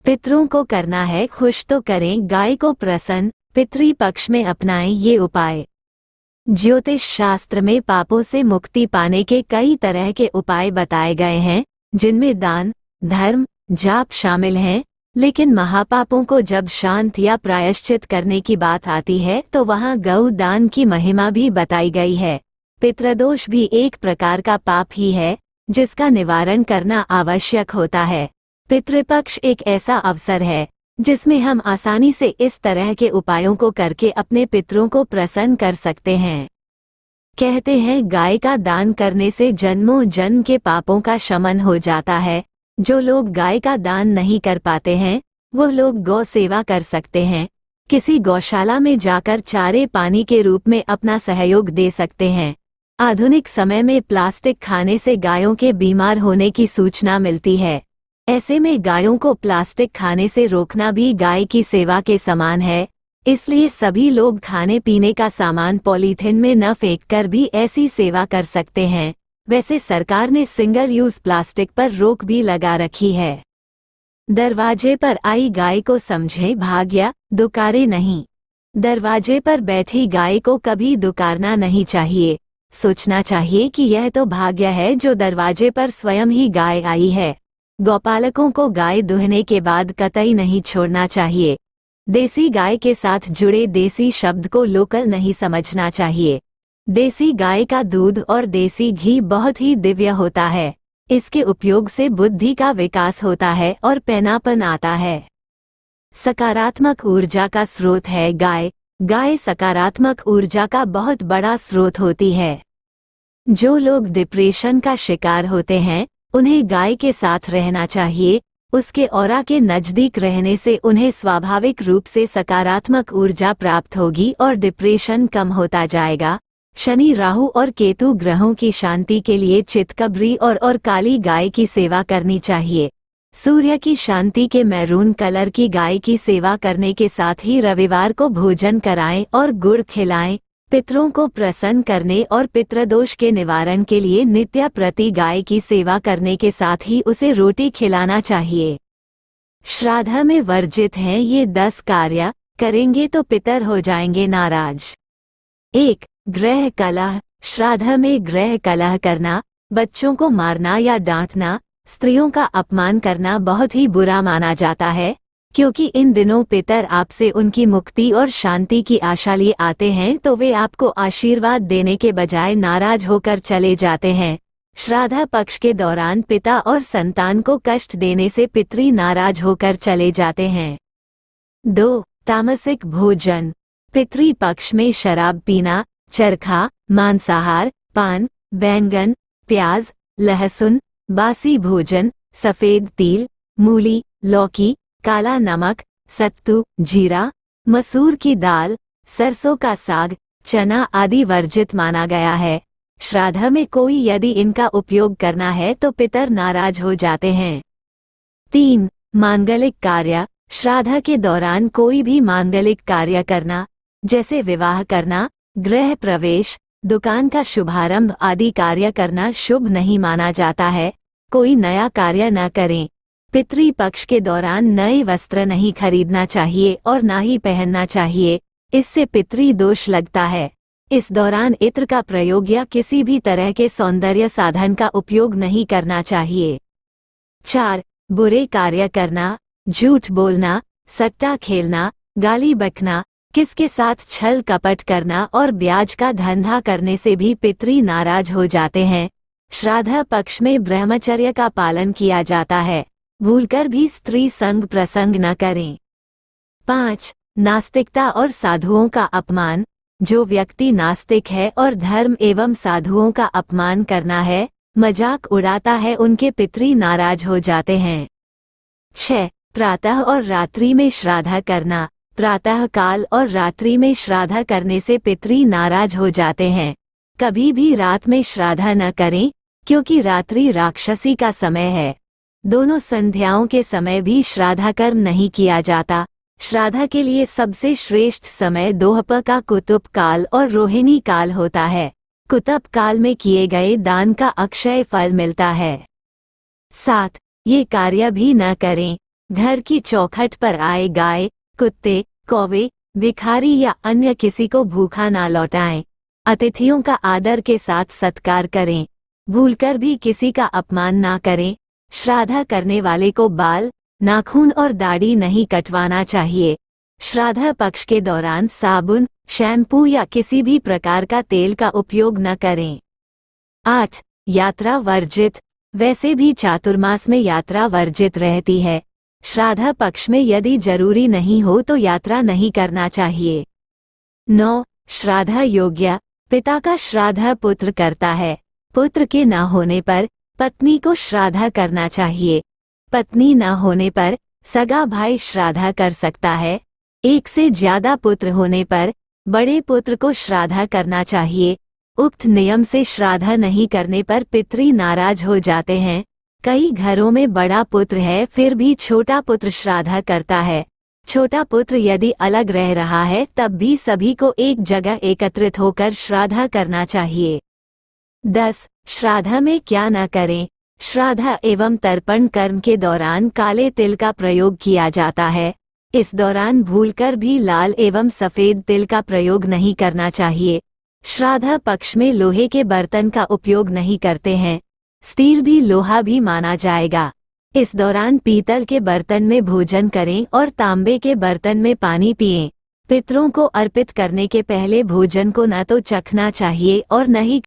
पितरों को करना है खुश तो करें गाय को प्रसन्न, पितृपक्ष में अपनाएं ये उपाय। ज्योतिष शास्त्र में पापों से मुक्ति पाने के कई तरह के उपाय बताए गए हैं, जिनमें दान, धर्म, जाप शामिल हैं। लेकिन महापापों को जब शांत या प्रायश्चित करने की बात आती है तो वहाँ गौ दान की महिमा भी बताई गई है। पितृदोष भी एक प्रकार का पाप ही है, जिसका निवारण करना आवश्यक होता है। पितृपक्ष एक ऐसा अवसर है जिसमें हम आसानी से इस तरह के उपायों को करके अपने पितरों को प्रसन्न कर सकते हैं। कहते हैं गाय का दान करने से जन्मों जन्म के पापों का शमन हो जाता है। जो लोग गाय का दान नहीं कर पाते हैं वो लोग गौ सेवा कर सकते हैं। किसी गौशाला में जाकर चारे पानी के रूप में अपना सहयोग दे सकते हैं। आधुनिक समय में प्लास्टिक खाने से गायों के बीमार होने की सूचना मिलती है। ऐसे में गायों को प्लास्टिक खाने से रोकना भी गाय की सेवा के समान है। इसलिए सभी लोग खाने पीने का सामान पॉलीथिन में न फेंककर भी ऐसी सेवा कर सकते हैं। वैसे सरकार ने सिंगल यूज प्लास्टिक पर रोक भी लगा रखी है। दरवाजे पर आई गाय को समझे भाग्य, दुकारे नहीं। दरवाजे पर बैठी गाय को कभी दुकारना नहीं चाहिए। सोचना चाहिए कि यह तो भाग्य है जो दरवाजे पर स्वयं ही गाय आई है। गौपालकों को गाय दुहने के बाद कतई नहीं छोड़ना चाहिए। देसी गाय के साथ जुड़े देसी शब्द को लोकल नहीं समझना चाहिए। देसी गाय का दूध और देसी घी बहुत ही दिव्य होता है। इसके उपयोग से बुद्धि का विकास होता है और पैनापन आता है। सकारात्मक ऊर्जा का स्रोत है गाय। गाय सकारात्मक ऊर्जा का बहुत बड़ा स्रोत होती है। जो लोग डिप्रेशन का शिकार होते हैं उन्हें गाय के साथ रहना चाहिए। उसके ऑरा के नजदीक रहने से उन्हें स्वाभाविक रूप से सकारात्मक ऊर्जा प्राप्त होगी और डिप्रेशन कम होता जाएगा। शनि, राहु और केतु ग्रहों की शांति के लिए चितकबरी और काली गाय की सेवा करनी चाहिए। सूर्य की शांति के मैरून कलर की गाय की सेवा करने के साथ ही रविवार को भोजन कराएं और गुड़ खिलाएं। पितरों को प्रसन्न करने और पितृदोष के निवारण के लिए नित्य प्रति गाय की सेवा करने के साथ ही उसे रोटी खिलाना चाहिए। श्राद्ध में वर्जित हैं ये 10 कार्य, करेंगे तो पितर हो जाएंगे नाराज। 1. गृह कलह। श्राद्ध में गृह कलह करना, बच्चों को मारना या डांटना, स्त्रियों का अपमान करना बहुत ही बुरा माना जाता है, क्योंकि इन दिनों पितर आपसे उनकी मुक्ति और शांति की आशा लिए आते हैं तो वे आपको आशीर्वाद देने के बजाय नाराज होकर चले जाते हैं। श्राद्ध पक्ष के दौरान पिता और संतान को कष्ट देने से पितृ नाराज होकर चले जाते हैं। 2. तामसिक भोजन। पितृ पक्ष में शराब पीना, चरखा, मांसाहार, पान, बैंगन, प्याज, लहसुन, बासी भोजन, सफेद तिल, मूली, लौकी, काला नमक, सत्तू, जीरा, मसूर की दाल, सरसों का साग, चना आदि वर्जित माना गया है। श्राद्ध में कोई यदि इनका उपयोग करना है तो पितर नाराज हो जाते हैं। 3. मांगलिक कार्य। श्राद्ध के दौरान कोई भी मांगलिक कार्य करना, जैसे विवाह करना, गृह प्रवेश, दुकान का शुभारंभ आदि कार्य करना शुभ नहीं माना जाता है। कोई नया कार्य न करें। पितृ पक्ष के दौरान नए वस्त्र नहीं खरीदना चाहिए और ना ही पहनना चाहिए, इससे पितृ दोष लगता है। इस दौरान इत्र का प्रयोग या किसी भी तरह के सौंदर्य साधन का उपयोग नहीं करना चाहिए। 4. बुरे कार्य करना, झूठ बोलना, सट्टा खेलना, गाली बकना, किसके साथ छल कपट करना और ब्याज का धंधा करने से भी पितृ नाराज हो जाते हैं। श्राद्ध पक्ष में ब्रह्मचर्य का पालन किया जाता है। भूलकर भी स्त्री संग प्रसंग न करें। 5. नास्तिकता और साधुओं का अपमान। जो व्यक्ति नास्तिक है और धर्म एवं साधुओं का अपमान करना है, मजाक उड़ाता है, उनके पितृ नाराज हो जाते हैं। 6. प्रातः और रात्रि में श्राद्ध करना। प्रातः काल और रात्रि में श्राद्ध करने से पितृ नाराज हो जाते हैं। कभी भी रात में श्राद्ध न करें, क्योंकि रात्रि राक्षसी का समय है। दोनों संध्याओं के समय भी श्राद्ध कर्म नहीं किया जाता। श्राद्ध के लिए सबसे श्रेष्ठ समय दोपहर का कुतुब काल और रोहिणी काल होता है। कुतुब काल में किए गए दान का अक्षय फल मिलता है। 7. ये कार्य भी न करें। घर की चौखट पर आए गाय, कुत्ते, कौवे, भिखारी या अन्य किसी को भूखा ना लौटाएं। अतिथियों का आदर के साथ सत्कार करें। भूलकर भी किसी का अपमान ना करें। श्राद्ध करने वाले को बाल, नाखून और दाढ़ी नहीं कटवाना चाहिए। श्राद्ध पक्ष के दौरान साबुन, शैम्पू या किसी भी प्रकार का तेल का उपयोग न करें। 8. यात्रा वर्जित। वैसे भी चातुर्मास में यात्रा वर्जित रहती है। श्राद्ध पक्ष में यदि जरूरी नहीं हो तो यात्रा नहीं करना चाहिए। 9. श्राद्ध योग्य। पिता का श्राद्ध पुत्र करता है। पुत्र के न होने पर पत्नी को श्राद्ध करना चाहिए। पत्नी न होने पर सगा भाई श्राद्ध कर सकता है। एक से ज्यादा पुत्र होने पर बड़े पुत्र को श्राद्ध करना चाहिए। उक्त नियम से श्राद्ध नहीं करने पर पितृ नाराज हो जाते हैं। कई घरों में बड़ा पुत्र है फिर भी छोटा पुत्र श्राद्ध करता है। छोटा पुत्र यदि अलग रह रहा है तब भी सभी को एक जगह एकत्रित होकर श्राद्ध करना चाहिए। 10. श्राद्ध में क्या न करें। श्राद्ध एवं तर्पण कर्म के दौरान काले तिल का प्रयोग किया जाता है। इस दौरान भूलकर भी लाल एवं सफेद तिल का प्रयोग नहीं करना चाहिए। श्राद्ध पक्ष में लोहे के बर्तन का उपयोग नहीं करते हैं। स्टील भी लोहा भी माना जाएगा। इस दौरान पीतल के बर्तन में भोजन करें और तांबे के बर्तन में पानी पिएं। पितरों को अर्पित करने के पहले भोजन को न तो चखना चाहिए और न ही